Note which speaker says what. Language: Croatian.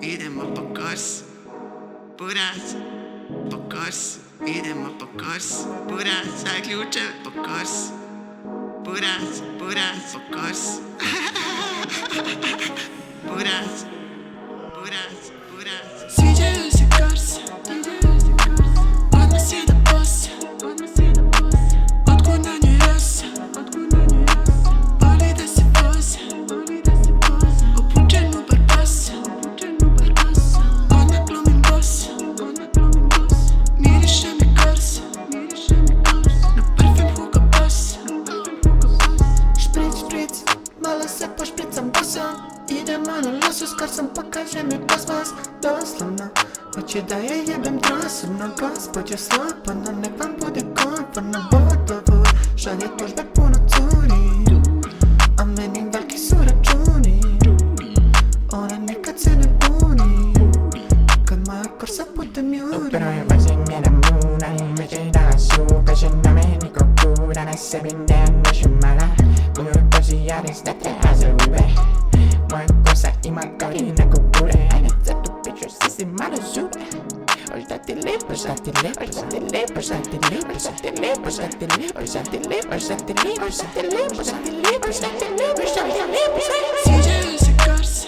Speaker 1: idemo po kors. Burac, po kors, idemo po kors. Burac, daj ključeve po kors. Burac, burac, po kors. Burac, burac, burac. Sviđaju se korsi, odmah si da boss. Otkud na njoj rosa, voli da se voze. Obučen u Barbosa, odmah glumim bossa. Miriše mi korsa, na parfem Hugo Boss.
Speaker 2: Špric, špric, malo se pošpricam bosom. Idemo na losu s korsom, pokaže mi kosmos. Doslovno, hoće da je jebem doslovno. Gospođo slobodno, nek vam bude komfortno. Vodovod šalje tužbe puno curi, a meni veliki su računi. Ona nikad se ne buni kad moja korsa putem juri.
Speaker 3: Upravo vozim jedan muna i već je danas su. Kaže na meni ko kura, na sebi nemam još mala. U mojoj koži jaris da treba za ube. Moja kosa ima kao i neko bure. Ajde crtu piću, si malo zube. Hoće da ti lipo, šta ti lipo, šta ti lipo, šta ti lipo, šta ti lipo, šta ti lipo, šta ti lipo, šta ti lipo, šta ti lipo, šta ti lipo, šta ti lipo, šta ti lipo.
Speaker 1: Sviđaju se korsi,